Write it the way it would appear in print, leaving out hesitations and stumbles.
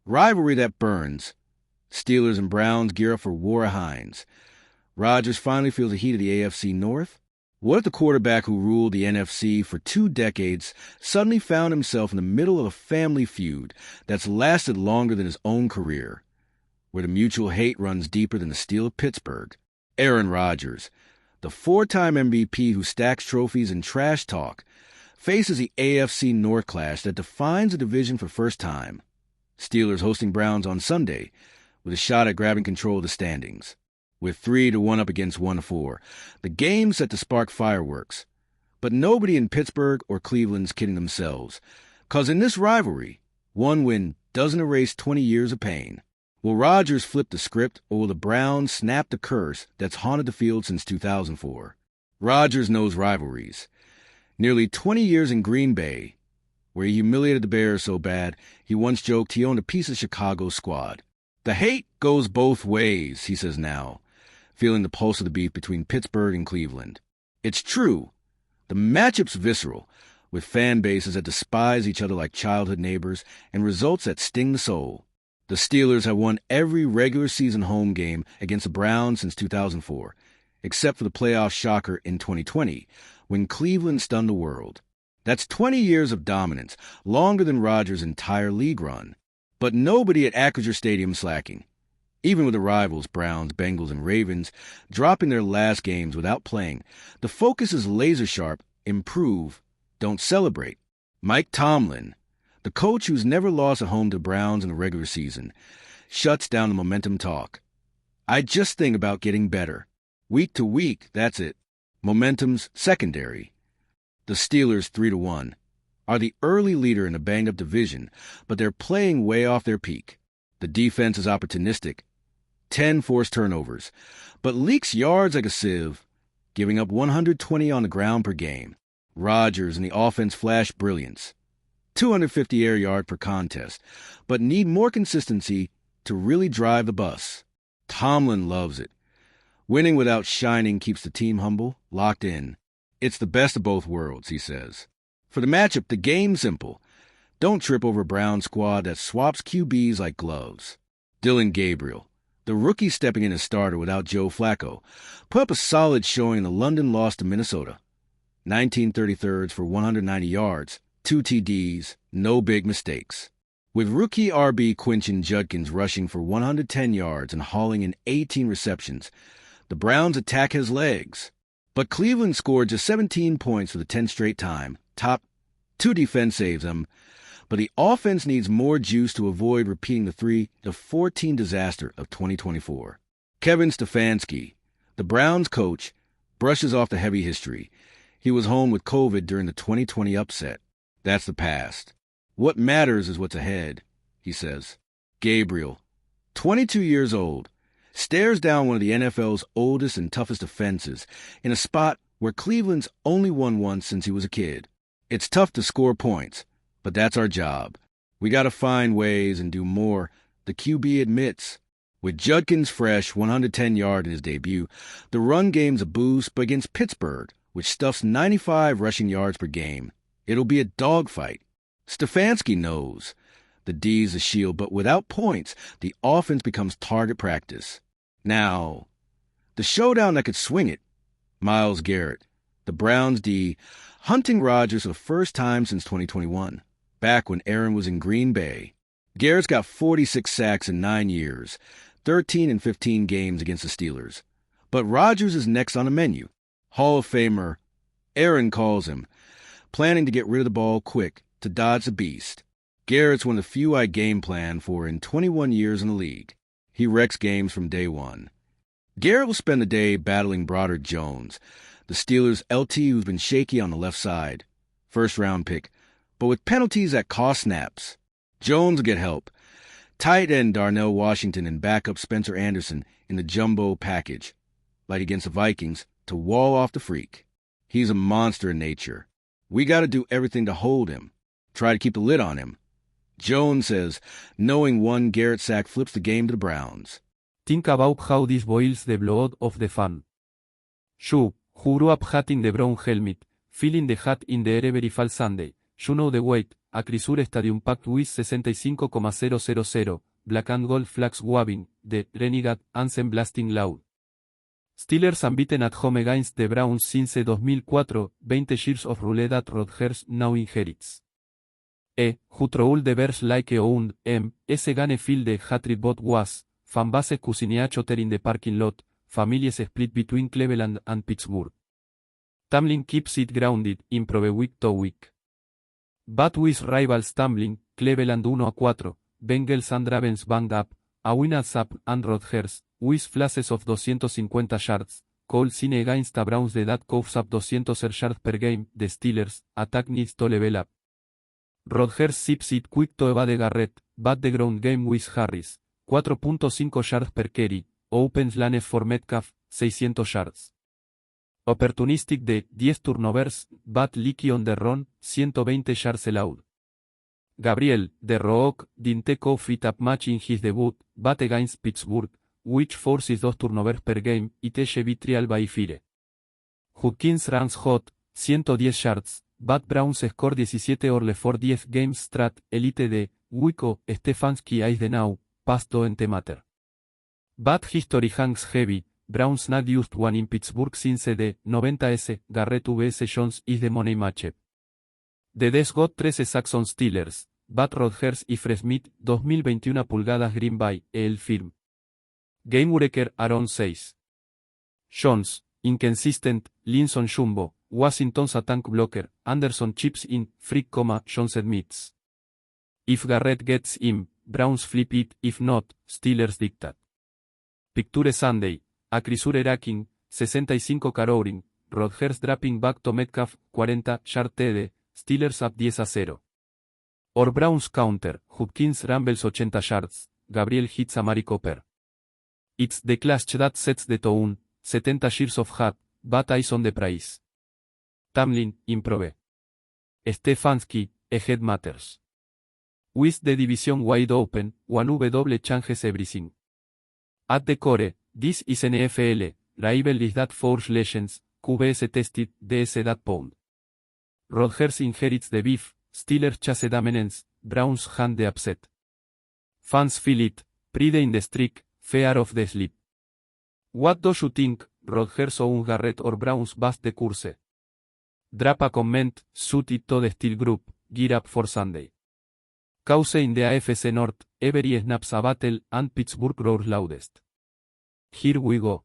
Rivalry that burns. Steelers and Browns gear up for War of Hines. Rodgers finally feels the heat of the AFC North. What if the quarterback who ruled the NFC for 2 decades suddenly found himself in the middle of a family feud that's lasted longer than his own career, where the mutual hate runs deeper than the steel of Pittsburgh? Aaron Rodgers, the 4-time MVP who stacks trophies and trash talk, faces the AFC North clash that defines the division for the first time. Steelers hosting Browns on Sunday with a shot at grabbing control of the standings. With 3-1 up against 1-4, the game's set to spark fireworks. But nobody in Pittsburgh or Cleveland's kidding themselves, 'cause in this rivalry, one win doesn't erase 20 years of pain. Will Rodgers flip the script, or will the Browns snap the curse that's haunted the field since 2004? Rodgers knows rivalries. Nearly 20 years in Green Bay, where he humiliated the Bears so bad, he once joked he owned a piece of Chicago's squad. The hate goes both ways, he says now, feeling the pulse of the beef between Pittsburgh and Cleveland. It's true. The matchup's visceral, with fan bases that despise each other like childhood neighbors and results that sting the soul. The Steelers have won every regular season home game against the Browns since 2004, except for the playoff shocker in 2020, when Cleveland stunned the world. That's 20 years of dominance, longer than Rodgers' entire league run. But nobody at Acrisure Stadium slacking. Even with the rivals, Browns, Bengals, and Ravens, dropping their last games without playing, the focus is laser sharp: improve, don't celebrate. Mike Tomlin, the coach who's never lost at home to Browns in the regular season, shuts down the momentum talk. I just think about getting better. Week to week, that's it. Momentum's secondary. The Steelers, 3-1, are the early leader in a banged-up division, but they're playing way off their peak. The defense is opportunistic. 10 forced turnovers, but leaks yards like a sieve, giving up 120 on the ground per game. Rodgers and the offense flash brilliance. 250 air yard per contest, but need more consistency to really drive the bus. Tomlin loves it. Winning without shining keeps the team humble, locked in. It's the best of both worlds, he says. For the matchup, the game's simple. Don't trip over a Brown squad that swaps QBs like gloves. Dylan Gabriel, the rookie stepping in as starter without Joe Flacco, put up a solid showing in the London loss to Minnesota. 19 33rds for 190 yards, 2 TDs, no big mistakes. With rookie RB Quinton Judkins rushing for 110 yards and hauling in 18 receptions, the Browns' attack has legs. But Cleveland scored just 17 points for the 10th straight time. Top 2 defense saves them, but the offense needs more juice to avoid repeating the 3-14 disaster of 2024. Kevin Stefanski, the Browns coach, brushes off the heavy history. He was home with COVID during the 2020 upset. That's the past. What matters is what's ahead, he says. Gabriel, 22 years old, stares down one of the NFL's oldest and toughest defenses in a spot where Cleveland's only won once since he was a kid. It's tough to score points, but that's our job. We got to find ways and do more, the QB admits. With Judkins fresh, 110-yard in his debut, the run game's a boost, but against Pittsburgh, which stuffs 95 rushing yards per game, it'll be a dogfight. Stefanski knows. The D's a shield, but without points, the offense becomes target practice. Now, the showdown that could swing it. Myles Garrett, the Browns D, hunting Rodgers for the first time since 2021, back when Aaron was in Green Bay. Garrett's got 46 sacks in 9 years, 13 in 15 games against the Steelers. But Rodgers is next on the menu. Hall of Famer Aaron calls him, planning to get rid of the ball quick to dodge the beast. Garrett's one of the few I game plan for in 21 years in the league. He wrecks games from day one. Garrett will spend the day battling Broderick Jones, the Steelers' LT who's been shaky on the left side. First-round pick, but with penalties that cost snaps. Jones will get help. Tight end Darnell Washington and backup Spencer Anderson in the jumbo package, like against the Vikings, to wall off the freak. He's a monster in nature. We got to do everything to hold him, try to keep the lid on him. Jones says, knowing one Garrett sack flips the game to the Browns. Think about how this boils the blood of the fan. You grew up hating the brown helmet, feeling the hat in the air every fall Sunday, You know the weight, a crisure stadium packed with 65,000, black and gold flags waving, the Renegade anthem blasting loud. Steelers unbeaten at home against the Browns since 2004, 20 years of rule that Rodgers now inherits. Who trolled the Bears like a owned, gane feel the hatred bot was, fanbase cusinea chotter in the parking lot, families split between Cleveland and Pittsburgh. Tamlin keeps it grounded, improve week to week. But with rivals tumbling, Cleveland 1-4, Bengals and Ravens banged up, a win at Sapp and Rodgers, with flashes of 250 yards, Cole seen against the Browns that coughs up 200 yards per game, the Steelers, attack needs to level up. Rodgers sips it quick to evade Garrett, but the ground game with Harris, 4.5 yards per carry, opens lanes for Metcalf, 600 yards. Opportunistic de 10 turnovers, but leaky on the run, 120 yards allowed. Gabriel, the Rook, didn't take off it up much in his debut, but against Pittsburgh, which forces 2 turnovers per game, it is vitrial by fire. Hopkins runs hot, 110 yards, but Browns score 17 or for 10 games strat, elite de, Wico, Stefanski is the now, past don't matter. But history hangs heavy, Browns not used one in Pittsburgh since the 90s, Garrett vs Jones is the money matchup. The Des got 13 sacks on Steelers, but Rodgers y Fred Smith 2021 pulgadas Green Bay, el firm. Gamebreaker Aaron 6. Jones, inconsistent, Linson Jumbo, Washington's attack blocker, Anderson chips in, freak, Jones admits. If Garrett gets him, Browns flip it, if not, Steelers dictate. Picture Sunday, a crisure racking, 65 carrying, Rodgers dropping back to Metcalf, 40 yard TD, Steelers up 10-0. Or Browns counter, Hopkins rumbles 80 yards, Gabriel hits a Mari Cooper. It's the clash that sets the tone, 70 years of hat, but eyes on the prize. Tamlin, improve. Stefanski, a head matters. With the division wide open, 1W changes everything. At the core, this is an NFL, rival is that force legends, QBS tested, DS that pound. Rodgers inherits the beef, Steelers chase dominance, Browns hand the upset. Fans feel it, pride in the streak, fear of the sleep. What do you think, Rodgers own Garrett or Browns bust the curse? Drop a comment, shoot it to the Steel Group, gear up for Sunday. Cause in the AFC North, every snaps a battle, and Pittsburgh roars loudest. Here we go.